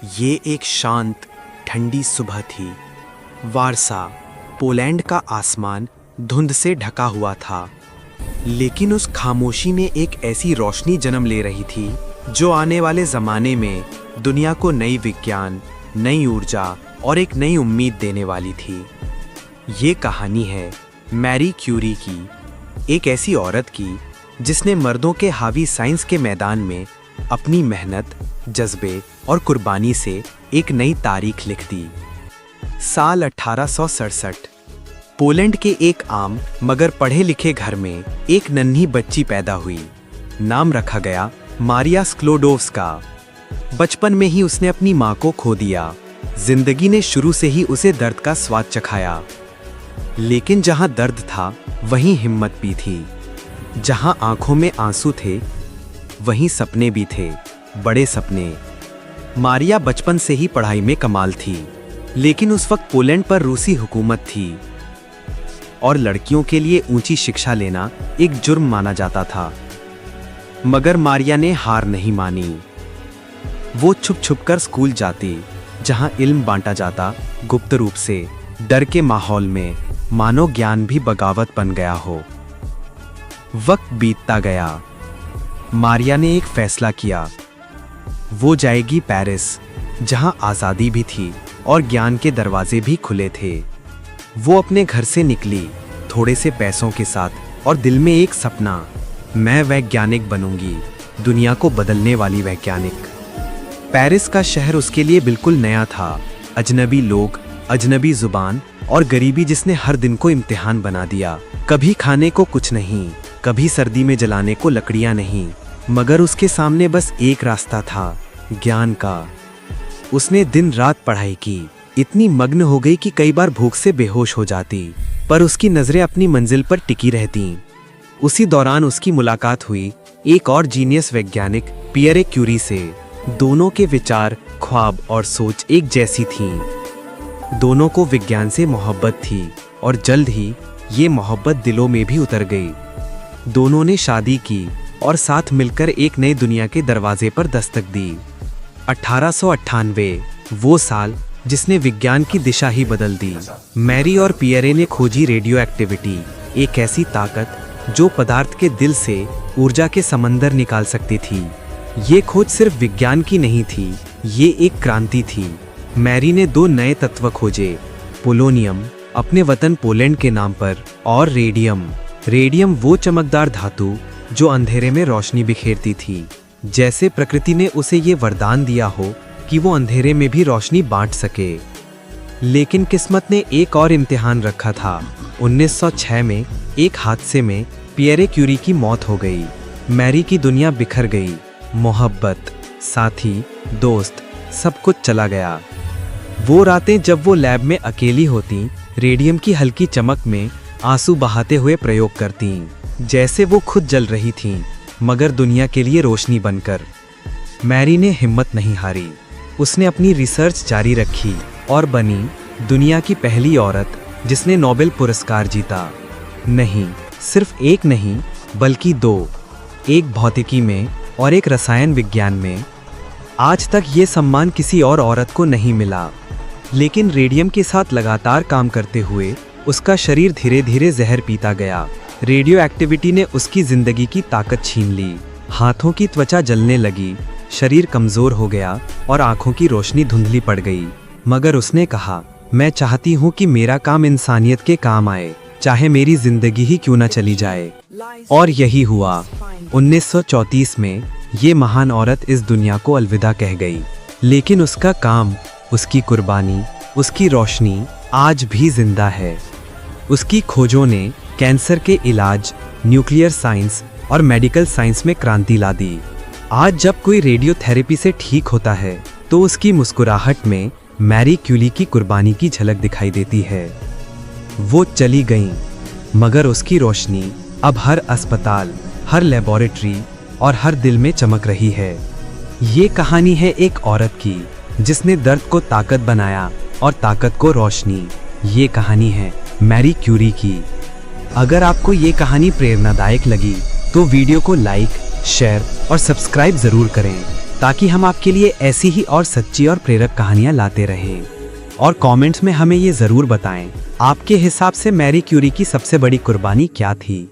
ये एक शांत ठंडी सुबह थी। वारसा, पोलैंड का आसमान धुंध से ढका हुआ था, लेकिन उस खामोशी में एक ऐसी रोशनी जन्म ले रही थी जो आने वाले ज़माने में दुनिया को नई विज्ञान, नई ऊर्जा और एक नई उम्मीद देने वाली थी। ये कहानी है मैरी क्यूरी की, एक ऐसी औरत की जिसने मर्दों के हावी साइंस के मैदान में अपनी मेहनत, जज्बे और कुर्बानी से एक नई तारीख लिख दी। साल 1867 पोलैंड के एक आम मगर पढ़े लिखे घर में एक नन्ही बच्ची पैदा हुई। नाम रखा गया मारिया स्क्लोडोव्स्का। बचपन में ही उसने अपनी माँ को खो दिया। जिंदगी ने शुरू से ही उसे दर्द का स्वाद चखाया, लेकिन जहाँ दर्द था वहीं हिम्मत भी थी। जहाँ आंखों में आंसू थे वहीं सपने भी थे, बड़े सपने। मारिया बचपन से ही पढ़ाई में कमाल थी, लेकिन उस वक्त पोलैंड पर रूसी हुकूमत थी और लड़कियों के लिए ऊंची शिक्षा लेना एक जुर्म माना जाता था। मगर मारिया ने हार नहीं मानी। वो छुप छुप कर स्कूल जाती, जहां इल्म बांटा जाता गुप्त रूप से, डर के माहौल में, मानो ज्ञान भी बगावत बन गया हो। वक्त बीतता गया। मारिया ने एक फैसला किया। वो जाएगी पेरिस, जहां आज़ादी भी थी और ज्ञान के दरवाजे भी खुले थे। वो अपने घर से निकली, थोड़े से पैसों के साथ और दिल में एक सपना, मैं वैज्ञानिक बनूंगी, दुनिया को बदलने वाली वैज्ञानिक। पेरिस का शहर उसके लिए बिल्कुल नया था। अजनबी लोग, अजनबी जुबान और गरीबी जिसने हर दिन को इम्तिहान बना दिया। कभी खाने को कुछ नहीं, कभी सर्दी में जलाने को लकड़ियां नहीं, मगर उसके सामने बस एक रास्ता था, ज्ञान का। उसने दिन रात पढ़ाई की, इतनी मग्न हो गई कि कई बार भूख से बेहोश हो जाती, पर उसकी नजरें अपनी मंजिल पर टिकी रहती। उसी दौरान उसकी मुलाकात हुई एक और जीनियस वैज्ञानिक पियरे क्यूरी से। दोनों के विचार, ख्वाब और सोच एक जैसी थीं। दोनों को विज्ञान से मोहब्बत थी और जल्द ही ये मोहब्बत दिलों में भी उतर गई। दोनों ने शादी की और साथ मिलकर एक नई दुनिया के दरवाजे पर दस्तक दी। 1898 वो साल जिसने विज्ञान की दिशा ही बदल दी। मैरी और पियरे ने खोजी रेडियो एक्टिविटी, एक ऐसी ताकत जो पदार्थ के दिल से ऊर्जा के समंदर निकाल सकती थी। ये खोज सिर्फ विज्ञान की नहीं थी, ये एक क्रांति थी। मैरी ने दो नए तत्व खोजे, पोलोनियम अपने वतन पोलैंड के नाम पर और रेडियम वो चमकदार धातु जो अंधेरे में रोशनी बिखेरती थी। जैसे प्रकृति ने उसे ये वरदान दिया हो कि वो अंधेरे में भी रोशनी बांट सके। लेकिन किस्मत ने एक और इम्तिहान रखा था। 1906 में एक हादसे में पियरे क्यूरी की मौत हो गई। मैरी की दुनिया बिखर गई। मोहब्बत, साथी, दोस्त, सब कुछ चला गया। वो रातें जब वो लैब में अकेली होती, रेडियम की हल्की चमक में आंसू बहाते हुए प्रयोग करती, जैसे वो खुद जल रही थीं, मगर दुनिया के लिए रोशनी बनकर। मैरी ने हिम्मत नहीं हारी। उसने अपनी रिसर्च जारी रखी और बनी दुनिया की पहली औरत जिसने नोबेल पुरस्कार जीता। नहीं, सिर्फ एक नहीं, बल्कि दो, एक भौतिकी में और एक रसायन विज्ञान में। आज तक ये सम्मान किसी और औरत को नहीं मिला, लेकिन रेडियम के साथ लगातार काम करते हुए उसका शरीर धीरे धीरे जहर पीता गया। रेडियो एक्टिविटी ने उसकी जिंदगी की ताकत छीन ली। हाथों की त्वचा जलने लगी, शरीर कमजोर हो गया और आंखों की रोशनी धुंधली पड़ गई। मगर उसने कहा, मैं चाहती हूँ कि मेरा काम इंसानियत के काम आए, चाहे मेरी जिंदगी ही क्यों न चली जाए। और यही हुआ। 1934 में ये महान औरत इस दुनिया को अलविदा कह गई, लेकिन उसका काम, उसकी कुर्बानी, उसकी रोशनी आज भी जिंदा है। उसकी खोजों ने कैंसर के इलाज, न्यूक्लियर साइंस और मेडिकल साइंस में क्रांति ला दी। आज जब कोई रेडियोथेरेपी से ठीक होता है तो उसकी मुस्कुराहट में मैरी क्यूरी की कुर्बानी की झलक दिखाई देती है। वो चली गईं, मगर उसकी रोशनी अब हर अस्पताल, हर लेबोरेटरी और हर दिल में चमक रही है। ये कहानी है एक औरत की जिसने दर्द को ताकत बनाया और ताकत को रोशनी। ये कहानी है मैरी क्यूरी की। अगर आपको ये कहानी प्रेरणादायक लगी तो वीडियो को लाइक, शेयर और सब्सक्राइब जरूर करें ताकि हम आपके लिए ऐसी ही और सच्ची और प्रेरक कहानियां लाते रहें। और कमेंट्स में हमें ये ज़रूर बताएं, आपके हिसाब से मैरी क्यूरी की सबसे बड़ी कुर्बानी क्या थी।